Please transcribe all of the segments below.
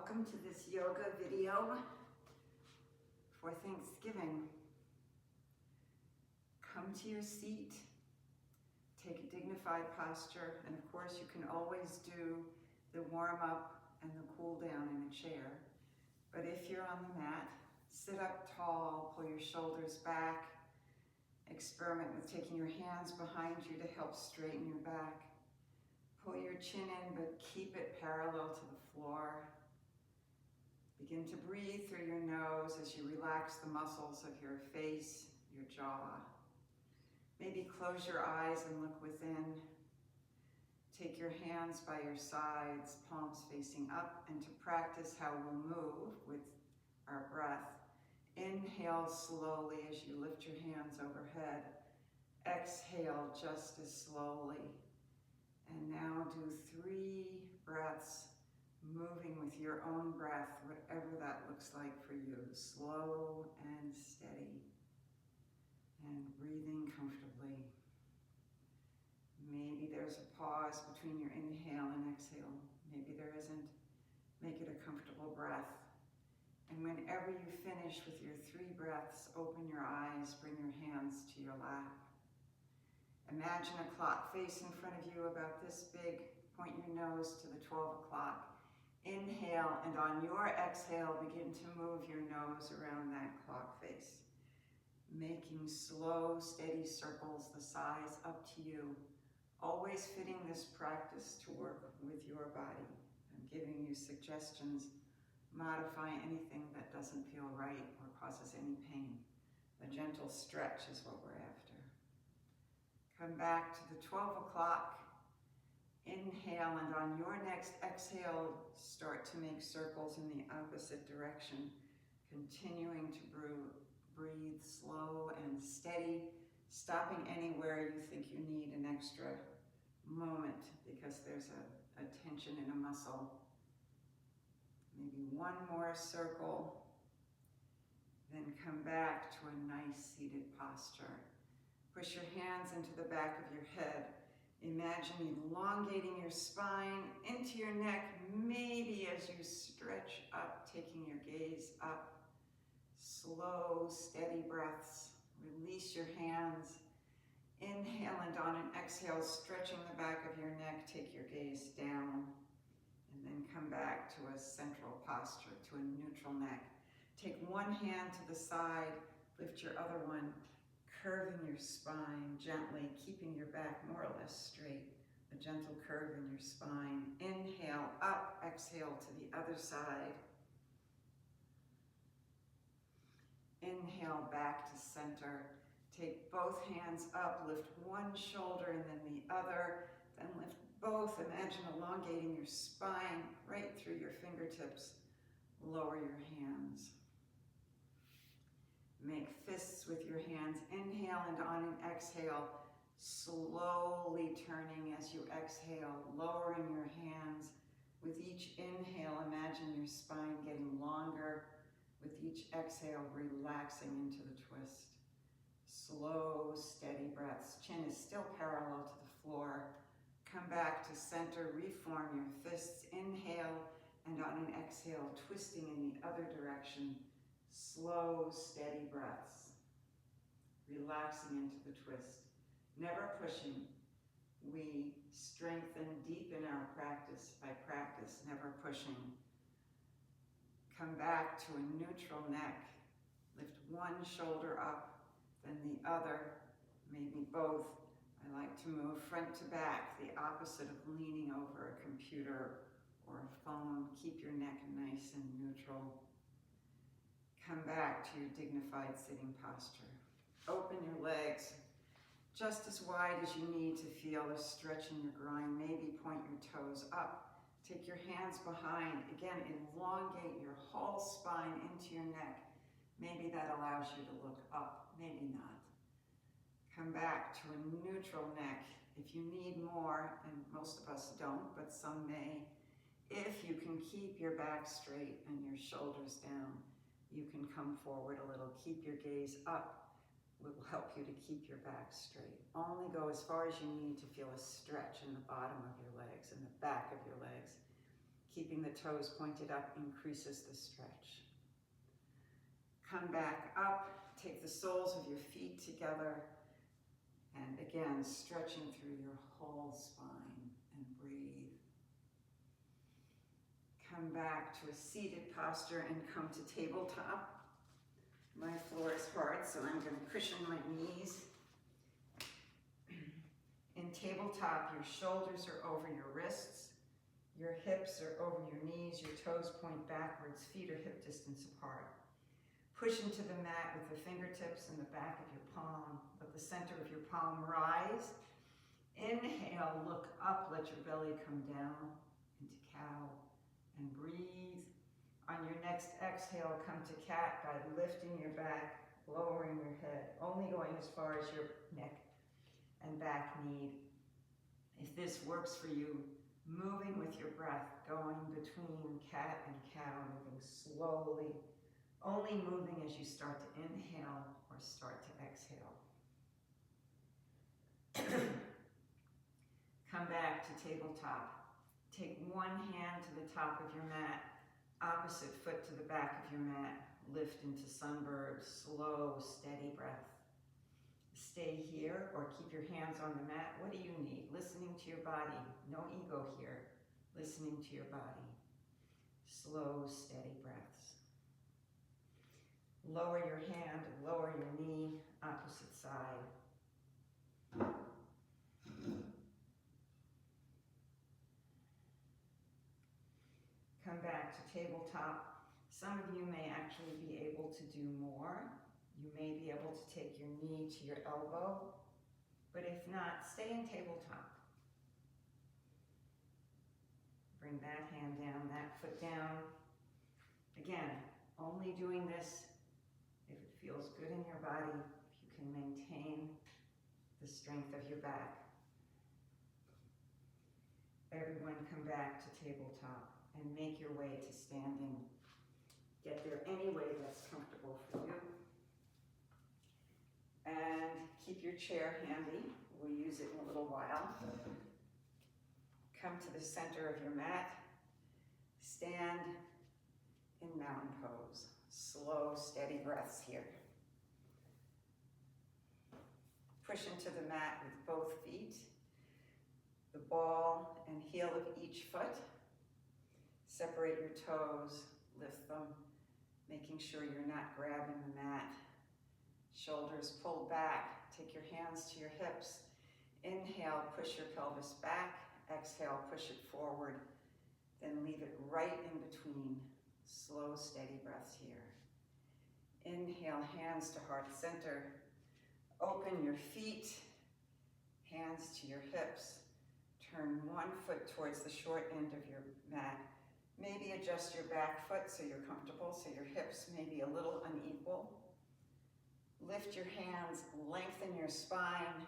Welcome to this yoga video for Thanksgiving. Come to your seat, take a dignified posture, and of course you can always do the warm up and the cool down in a chair. But if you're on the mat, sit up tall, pull your shoulders back, experiment with taking your hands behind you to help straighten your back. Pull your chin in, but keep it parallel to the floor. Begin to breathe through your nose as you relax the muscles of your face, your jaw. Maybe close your eyes and look within. Take your hands by your sides, palms facing up, and to practice how we'll move with our breath. Inhale slowly as you lift your hands overhead. Exhale just as slowly. And now do 3 breaths, moving with your own breath, whatever that looks like for you. Slow and steady. And breathing comfortably. Maybe there's a pause between your inhale and exhale. Maybe there isn't. Make it a comfortable breath. And whenever you finish with your 3 breaths, open your eyes, bring your hands to your lap. Imagine a clock face in front of you about this big. Point your nose to the 12 o'clock. Inhale, and on your exhale, begin to move your nose around that clock face. Making slow, steady circles the size up to you. Always fitting this practice to work with your body. I'm giving you suggestions. Modify anything that doesn't feel right or causes any pain. A gentle stretch is what we're after. Come back to the 12 o'clock. Inhale, and on your next exhale, start to make circles in the opposite direction. Continuing to breathe slow and steady, stopping anywhere you think you need an extra moment because there's a tension in a muscle. Maybe one more circle, then come back to a nice seated posture. Push your hands into the back of your head. Imagine elongating your spine into your neck, maybe as you stretch up, taking your gaze up. Slow, steady breaths. Release your hands. Inhale, and on an exhale, stretching the back of your neck, take your gaze down. And then come back to a central posture, to a neutral neck. Take one hand to the side, lift your other one, curving your spine gently, keeping your back more or less straight. A gentle curve in your spine. Inhale, up, exhale to the other side. Inhale, back to center. Take both hands up, lift one shoulder and then the other, then lift both. Imagine elongating your spine right through your fingertips. Lower your hands. Make fists with your hands. Inhale, and on an exhale, slowly turning as you exhale, lowering your hands. With each inhale, imagine your spine getting longer. With each exhale, relaxing into the twist. Slow, steady breaths. Chin is still parallel to the floor. Come back to center, reform your fists. Inhale, and on an exhale, twisting in the other direction. Slow, steady breaths. Relaxing into the twist. Never pushing. We strengthen, deepen our practice by practice, never pushing. Come back to a neutral neck. Lift one shoulder up, then the other, maybe both. I like to move front to back, the opposite of leaning over a computer or a phone. Keep your neck nice and neutral. Come back to your dignified sitting posture. Open your legs just as wide as you need to feel a stretch in your groin. Maybe point your toes up. Take your hands behind. Again, elongate your whole spine into your neck. Maybe that allows you to look up, maybe not. Come back to a neutral neck. If you need more, and most of us don't, but some may, if you can keep your back straight and your shoulders down, you can come forward a little. Keep your gaze up. It will help you to keep your back straight. Only go as far as you need to feel a stretch in the bottom of your legs and the back of your legs. Keeping the toes pointed up increases the stretch. Come back up, take the soles of your feet together, and again, stretching through your whole spine, and breathe. Come back to a seated posture and come to tabletop. My floor is hard, so I'm going to cushion my knees. In tabletop, your shoulders are over your wrists, your hips are over your knees, your toes point backwards, feet are hip distance apart. Push into the mat with the fingertips and the back of your palm. Let the center of your palm rise. Inhale, look up, let your belly come down into cow, and breathe. On your next exhale, come to cat by lifting your back, lowering your head, only going as far as your neck and back need. If this works for you, moving with your breath, going between cat and cow, moving slowly, only moving as you start to inhale or start to exhale. Come back to tabletop. Take one hand to the top of your mat, opposite foot to the back of your mat. Lift into sunbird, slow, steady breath. Stay here or keep your hands on the mat. What do you need? Listening to your body. No ego here. Listening to your body. Slow, steady breaths. Lower your hand, lower your knee, opposite side. Come back to tabletop. Some of you may actually be able to do more. You may be able to take your knee to your elbow, but if not, stay in tabletop. Bring that hand down, that foot down. Again, only doing this if it feels good in your body, if you can maintain the strength of your back. Everyone come back to tabletop and make your way to standing. Get there any way that's comfortable for you. And keep your chair handy. We'll use it in a little while. Come to the center of your mat. Stand in mountain pose. Slow, steady breaths here. Push into the mat with both feet. The ball and heel of each foot. Separate your toes, lift them, making sure you're not grabbing the mat. Shoulders pulled back, take your hands to your hips. Inhale, push your pelvis back. Exhale, push it forward. Then leave it right in between. Slow, steady breaths here. Inhale, hands to heart center. Open your feet, hands to your hips. Turn one foot towards the short end of your mat. Maybe adjust your back foot so you're comfortable, so your hips may be a little unequal. Lift your hands, lengthen your spine,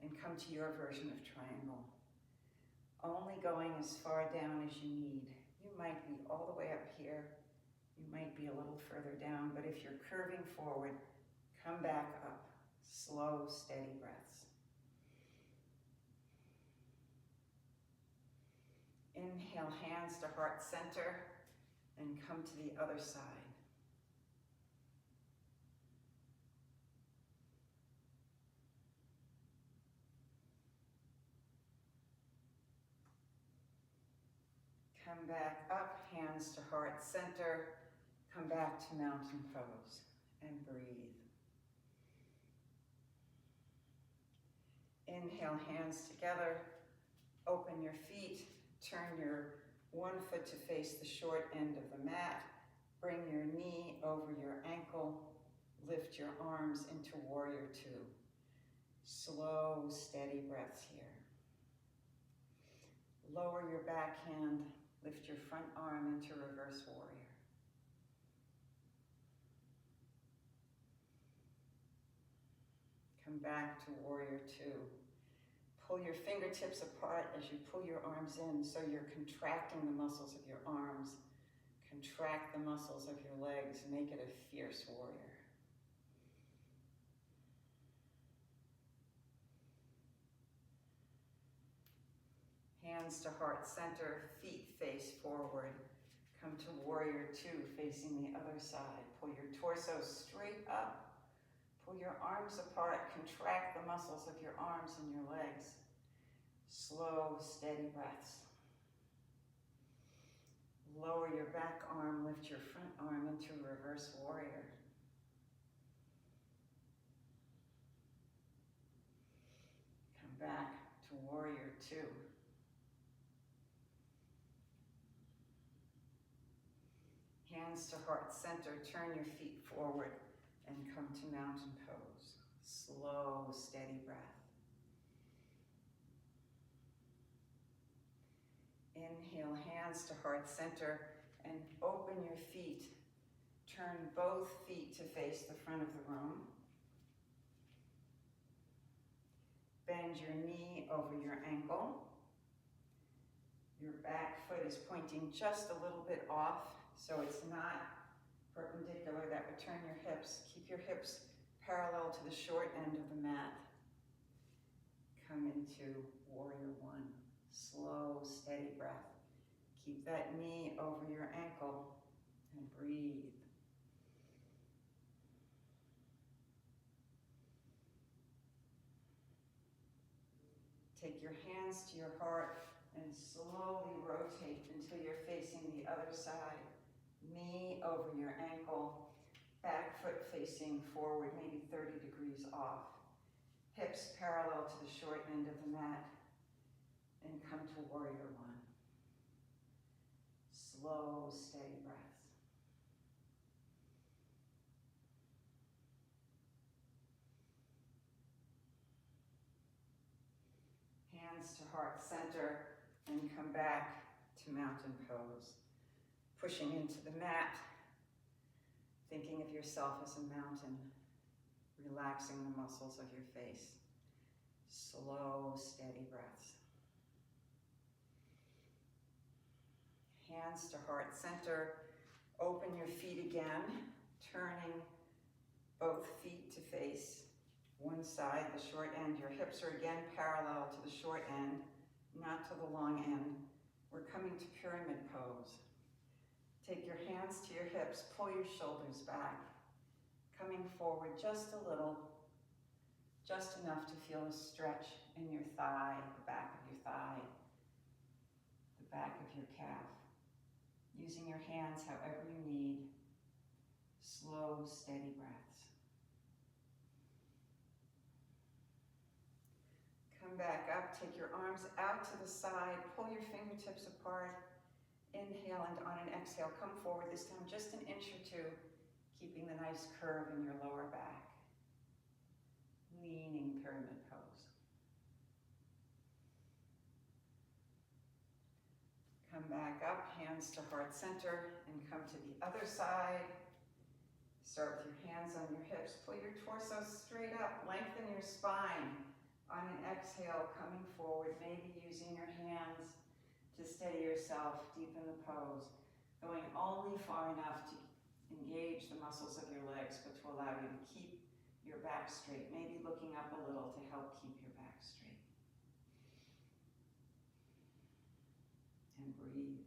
and come to your version of triangle. Only going as far down as you need. You might be all the way up here. You might be a little further down, but if you're curving forward, come back up. Slow, steady breaths. Inhale, hands to heart center, and come to the other side. Come back up, hands to heart center. Come back to mountain pose and breathe. Inhale, hands together. Open your feet. Turn your one foot to face the short end of the mat. Bring your knee over your ankle. Lift your arms into warrior two. Slow, steady breaths here. Lower your back hand. Lift your front arm into reverse warrior. Come back to warrior two. Pull your fingertips apart as you pull your arms in, so you're contracting the muscles of your arms. Contract the muscles of your legs. Make it a fierce warrior. Hands Hands to heart center, feet face forward. Come to warrior two, facing the other side. Pull your torso straight up. Pull your arms apart. Contract the muscles of your arms and your legs. Slow, steady breaths. Lower your back arm, lift your front arm into reverse warrior. Come back to warrior two. Hands to heart center, turn your feet forward and come to mountain pose. Slow, steady breath. Inhale, hands to heart center, and open your feet. Turn both feet to face the front of the room. Bend your knee over your ankle. Your back foot is pointing just a little bit off, so it's not perpendicular. That would turn your hips. Keep your hips parallel to the short end of the mat. Come into warrior one. Slow, steady breath. Keep that knee over your ankle and breathe. Take your hands to your heart and slowly rotate until you're facing the other side. Knee over your ankle, back foot facing forward, maybe 30 degrees off. Hips parallel to the short end of the mat. And come to warrior one. Slow, steady breaths. Hands to heart center and come back to mountain pose. Pushing into the mat, thinking of yourself as a mountain, relaxing the muscles of your face. Slow, steady breaths. Hands to heart center, open your feet again, turning both feet to face one side, the short end. Your hips are again parallel to the short end, not to the long end. We're coming to pyramid pose. Take your hands to your hips, pull your shoulders back, coming forward just a little, just enough to feel a stretch in your thigh, the back of your thigh, the back of your calf. Using your hands however you need. Slow, steady breaths. Come back up, take your arms out to the side, pull your fingertips apart. Inhale, and on an exhale, come forward, this time just an inch or two, keeping the nice curve in your lower back. Leaning pyramid pose. Come back up, hands to heart center, and come to the other side. Start with your hands on your hips. Pull your torso straight up, lengthen your spine. On an exhale, coming forward, maybe using your hands to steady yourself, deepen the pose. Going only far enough to engage the muscles of your legs, but to allow you to keep your back straight. Maybe looking up a little to help keep your back straight. And breathe.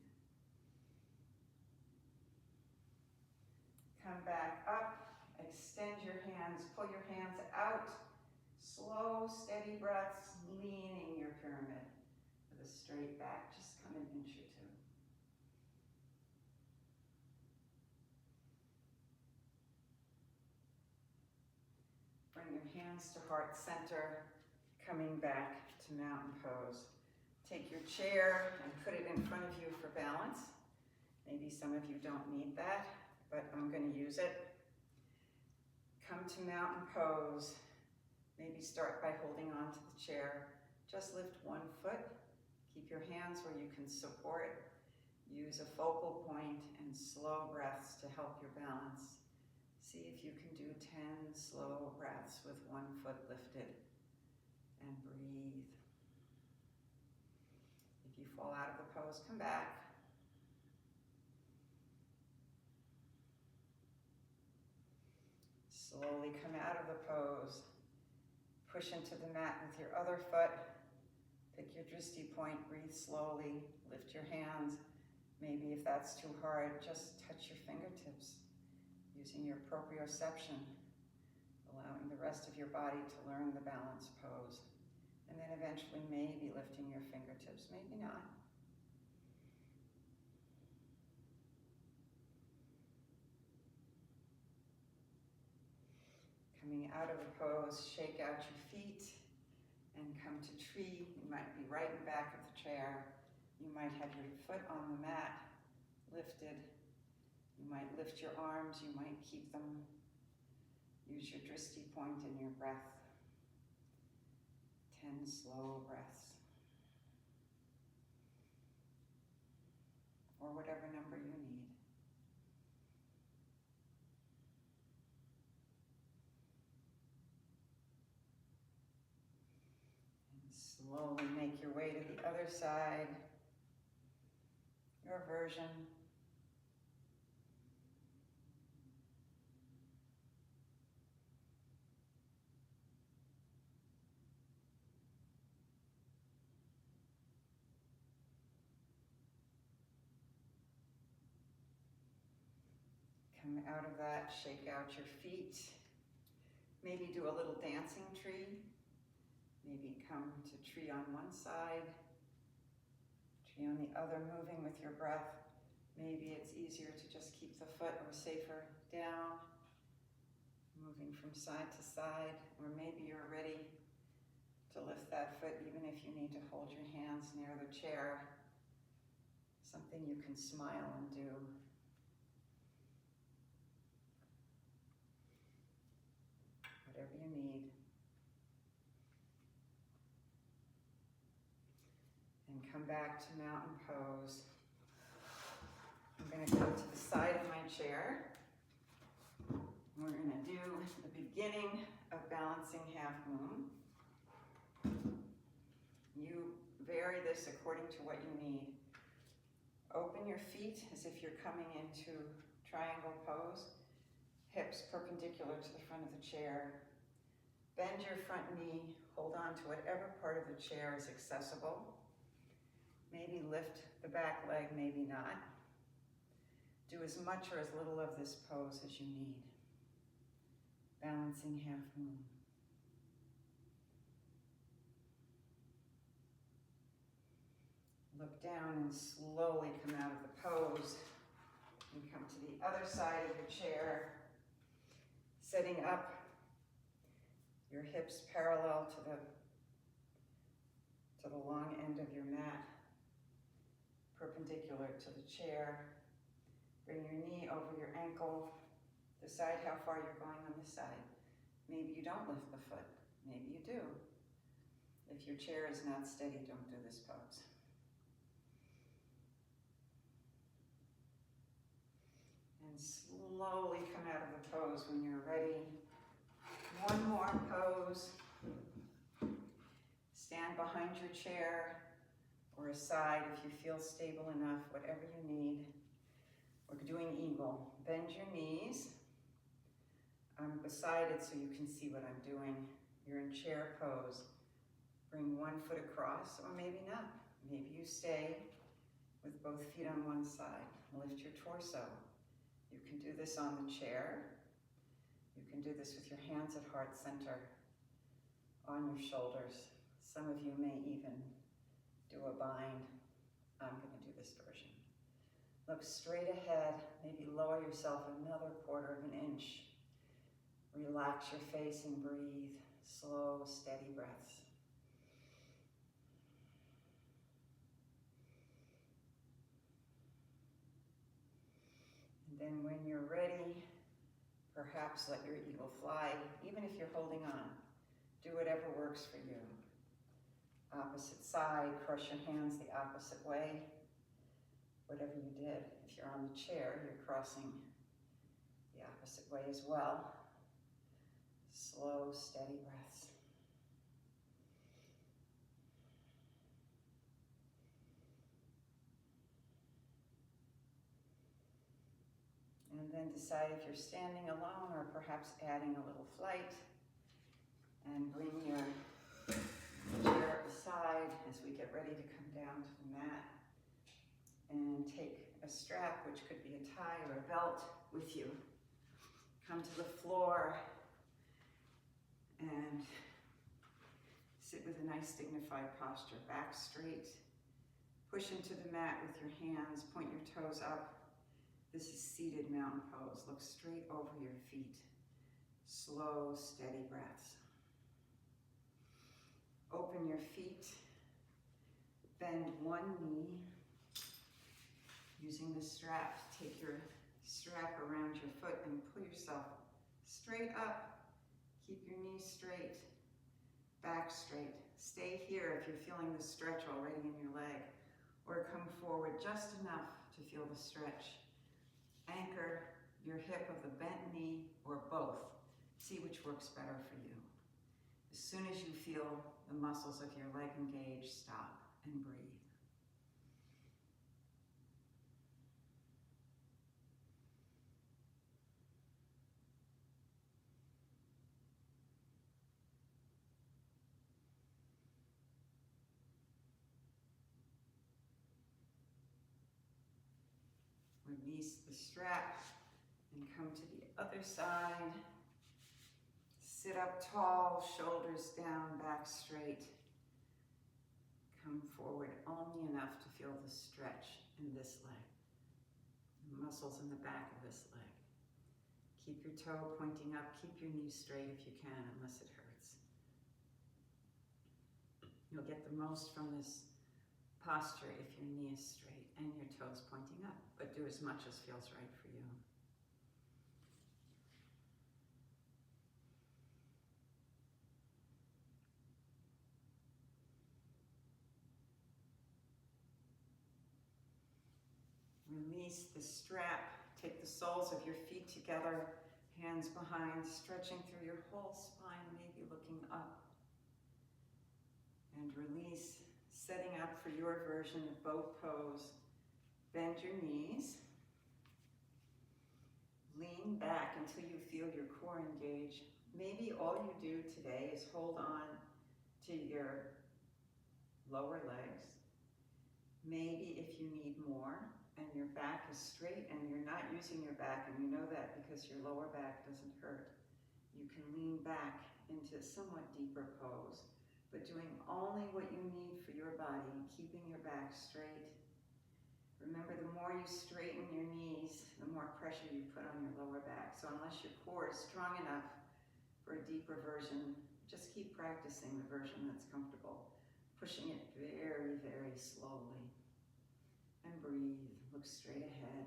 Come back up, extend your hands, pull your hands out. Slow, steady breaths, leaning your pyramid with a straight back. Just come an inch or two. Bring your hands to heart center, coming back to mountain pose. Take your chair and put it in front of you for balance. Maybe some of you don't need that, but I'm going to use it. Come to mountain pose. Maybe start by holding on to the chair. Just lift one foot. Keep your hands where you can support. Use a focal point and slow breaths to help your balance. See if you can do 10 slow breaths with one foot lifted. And breathe. If you fall out of the pose, come back. Slowly come out of the pose. Push into the mat with your other foot. Pick your drishti point, breathe slowly, lift your hands. Maybe if that's too hard, just touch your fingertips using your proprioception, allowing the rest of your body to learn the balance pose. And then eventually maybe lifting your fingertips, maybe not. Coming out of the pose, shake out your feet and come to tree. You might be right in back of the chair. You might have your foot on the mat lifted. You might lift your arms, you might keep them. Use your drishti point in your breath. 10 slow breaths. Or whatever number you need. And slowly make your way to the other side. Your version. Come out of that, shake out your feet. Maybe do a little dancing tree. Maybe come to tree on one side, tree on the other, moving with your breath. Maybe it's easier to just keep the foot, or safer, down, moving from side to side. Or maybe you're ready to lift that foot even if you need to hold your hands near the chair. Something you can smile and do. Whatever you need. And come back to mountain pose. I'm going to come to the side of my chair. We're going to do the beginning of balancing half moon. You vary this according to what you need. Open your feet as if you're coming into triangle pose. Hips perpendicular to the front of the chair. Bend your front knee, hold on to whatever part of the chair is accessible. Maybe lift the back leg, maybe not. Do as much or as little of this pose as you need. Balancing half moon. Look down and slowly come out of the pose and come to the other side of your chair, setting up your hips parallel to the long end of your mat, perpendicular to the chair. Bring your knee over your ankle. Decide how far you're going on this side. Maybe you don't lift the foot. Maybe you do. If your chair is not steady, don't do this pose. And slowly come out of the pose when you're ready. One more pose. Stand behind your chair or aside if you feel stable enough, whatever you need. We're doing eagle. Bend your knees. I'm beside it so you can see what I'm doing. You're in chair pose. Bring one foot across, or maybe not. Maybe you stay with both feet on one side. Lift your torso. You can do this on the chair. You can do this with your hands at heart center, on your shoulders. Some of you may even do a bind. I'm going to do this version. Look straight ahead, maybe lower yourself another 1/4 of an inch. Relax your face and breathe. Slow, steady breaths. And then when you're ready, perhaps let your eagle fly, even if you're holding on. Do whatever works for you. Opposite side, cross your hands the opposite way. Whatever you did. If you're on the chair, you're crossing the opposite way as well. Slow, steady breaths. And then decide if you're standing alone or perhaps adding a little flight. And bring your chair aside as we get ready to come down to the mat. And take a strap, which could be a tie or a belt, with you. Come to the floor and sit with a nice dignified posture. Back straight. Push into the mat with your hands. Point your toes up. This is seated mountain pose. Look straight over your feet. Slow, steady breaths. Open your feet. Bend one knee. Using the strap, take your strap around your foot and pull yourself straight up. Keep your knees straight, back straight. Stay here if you're feeling the stretch already in your leg, or come forward just enough to feel the stretch. Anchor your hip of the bent knee or both. See which works better for you. As soon as you feel the muscles of your leg engage, stop and breathe. Release the strap and come to the other side. Sit up tall, shoulders down, back straight. Come forward only enough to feel the stretch in this leg, the muscles in the back of this leg. Keep your toe pointing up, keep your knee straight if you can, unless it hurts. You'll get the most from this posture if your knee is straight and your toes pointing up, but do as much as feels right for you. Release the strap. Take the soles of your feet together, hands behind, stretching through your whole spine, maybe looking up. And release, setting up for your version of boat pose. Bend your knees. Lean back until you feel your core engage. Maybe all you do today is hold on to your lower legs. Maybe if you need more and your back is straight and you're not using your back, and you know that because your lower back doesn't hurt, you can lean back into a somewhat deeper pose, but doing only what you need for your body, keeping your back straight. Remember, the more you straighten your knees, the more pressure you put on your lower back. So unless your core is strong enough for a deeper version, just keep practicing the version that's comfortable, pushing it very, very slowly. And breathe, look straight ahead.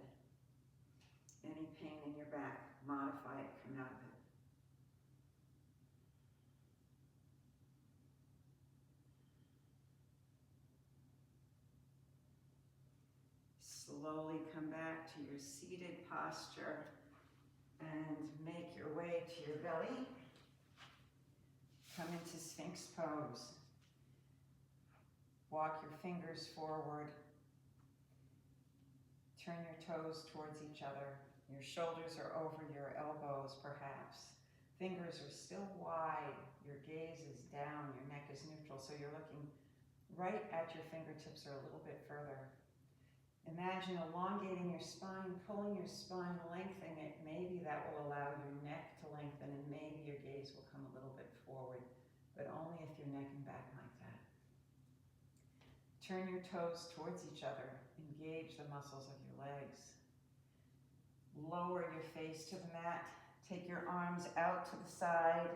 Any pain in your back, modify it, come out of it. Slowly come back to your seated posture and make your way to your belly. Come into Sphinx pose. Walk your fingers forward. Turn your toes towards each other. Your shoulders are over your elbows, perhaps. Fingers are still wide. Your gaze is down. Your neck is neutral, so you're looking right at your fingertips or a little bit further. Imagine elongating your spine, pulling your spine, lengthening it. Maybe that will allow your neck to lengthen, and maybe your gaze will come a little bit forward, but only if you're necking back like that. Turn your toes towards each other. Engage the muscles of your legs. Lower your face to the mat. Take your arms out to the side.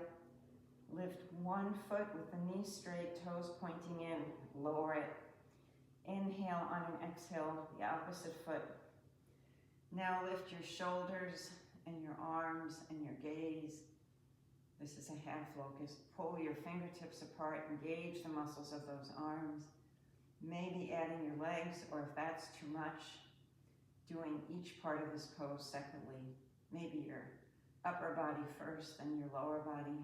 Lift one foot with the knee straight, toes pointing in. Lower it. Inhale on an exhale, the opposite foot. Now lift your shoulders and your arms and your gaze. This is a half locust. Pull your fingertips apart. Engage the muscles of those arms. Maybe adding your legs, or if that's too much, doing each part of this pose separately. Maybe your upper body first, then your lower body.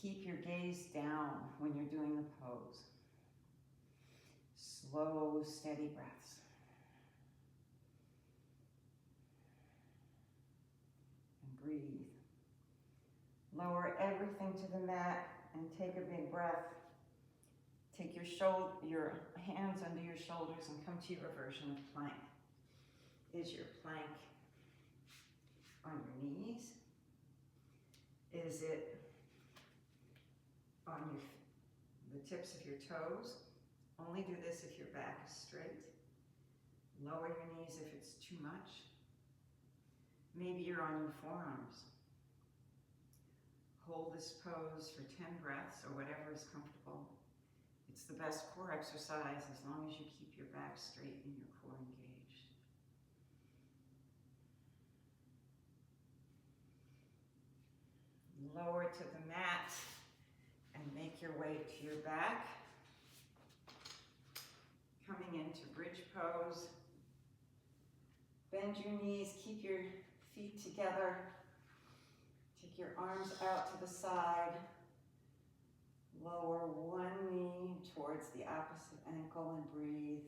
Keep your gaze down when you're doing the pose. Slow, steady breaths. And breathe. Lower everything to the mat and take a big breath. Take your hands under your shoulders and come to your version of plank. Is your plank on your knees? Is it on the tips of your toes? Only do this if your back is straight. Lower your knees if it's too much. Maybe you're on your forearms. Hold this pose for 10 breaths or whatever is comfortable. It's the best core exercise as long as you keep your back straight and your core engaged. Lower to the mat and make your way to your back. Coming into bridge pose. Bend your knees, keep your feet together. Take your arms out to the side. Lower one knee towards the opposite ankle and breathe.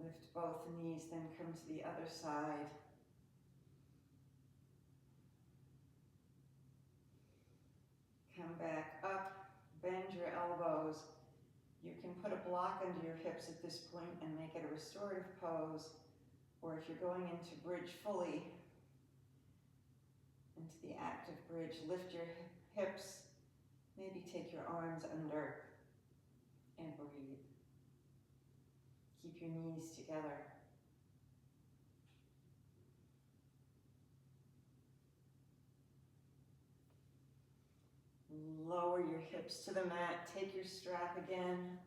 Lift both knees, then come to the other side. Come back up, bend your elbows. You can put a block under your hips at this point and make it a restorative pose, or if you're going into bridge fully, into the active bridge, lift your hips, maybe take your arms under and breathe. Keep your knees together. Lower your hips to the mat, take your strap again,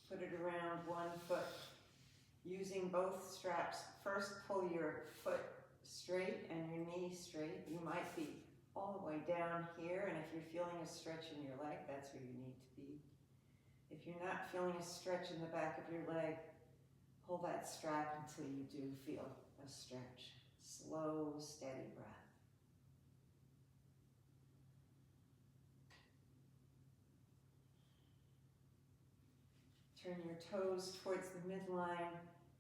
put it around one foot. Using both straps, first pull your foot straight and your knee straight. You might be all the way down here, and if you're feeling a stretch in your leg, that's where you need to be. If you're not feeling a stretch in the back of your leg, pull that strap until you do feel a stretch. Slow, steady breath. Turn your toes towards the midline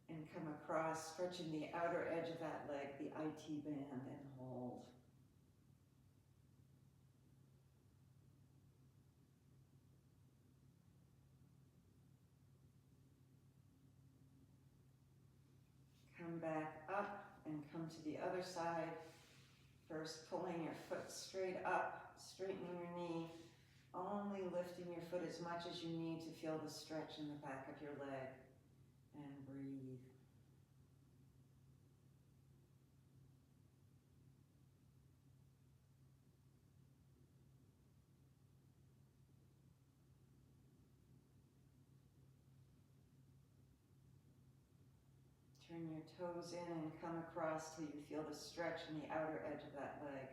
and come across, stretching the outer edge of that leg, the IT band, and hold. Come back up and come to the other side. First, pulling your foot straight up, straightening your knee, only lifting your foot as much as you need to feel the stretch in the back of your leg, and breathe. Turn your toes in and come across till you feel the stretch in the outer edge of that leg.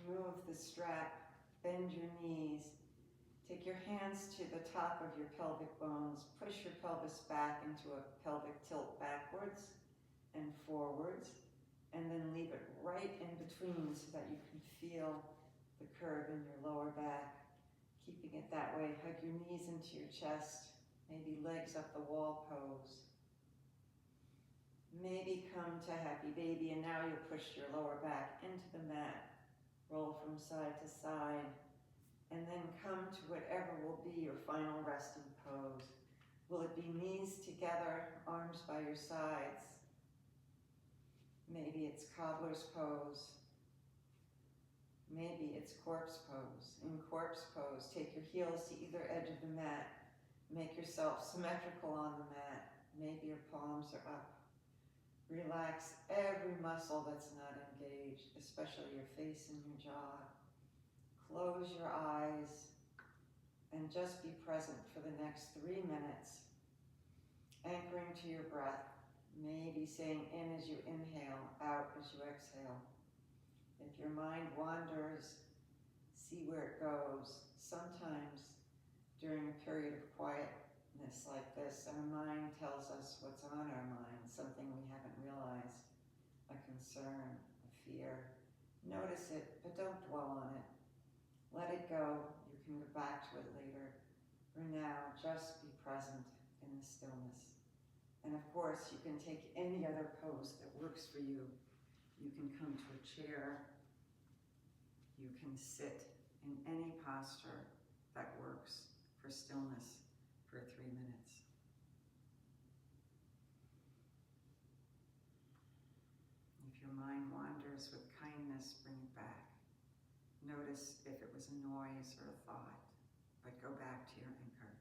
Remove the strap, bend your knees, take your hands to the top of your pelvic bones, push your pelvis back into a pelvic tilt backwards and forwards, and then leave it right in between so that you can feel the curve in your lower back. Keeping it that way, hug your knees into your chest, maybe legs up the wall pose. Maybe come to happy baby, and now you'll push your lower back into the mat. Roll from side to side, and then come to whatever will be your final resting pose. Will it be knees together, arms by your sides? Maybe it's cobbler's pose. Maybe it's corpse pose. In corpse pose, take your heels to either edge of the mat. Make yourself symmetrical on the mat. Maybe your palms are up. Relax every muscle that's not engaged, especially your face and your jaw. Close your eyes and just be present for the next 3 minutes. Anchoring to your breath, maybe saying in as you inhale, out as you exhale. If your mind wanders, see where it goes. Sometimes during a period of quietness like this, our mind tells us what's on our mind, something we haven't realized, a concern, a fear. Notice it, but don't dwell on it. Let it go. You can go back to it later. For now, just be present in the stillness. And of course, you can take any other pose that works for you. You can come to a chair. You can sit in any posture that works for stillness for 3 minutes. If your mind wanders, with kindness, bring it back. Notice if it was a noise or a thought, but go back to your anchor.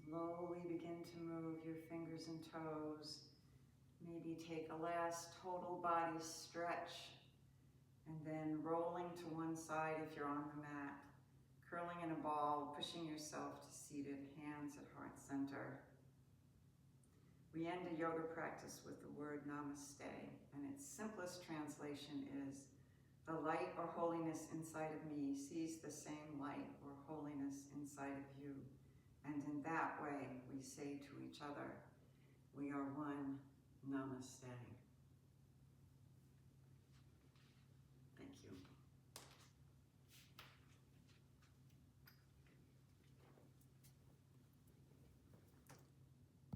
Slowly begin to move your fingers and toes. Maybe take a last total body stretch, and then rolling to one side if you're on the mat. Curling in a ball, pushing yourself to seated, hands at heart center. We end a yoga practice with the word namaste, and its simplest translation is, the light or holiness inside of me sees the same light or holiness inside of you. And in that way, we say to each other, we are one. Namaste.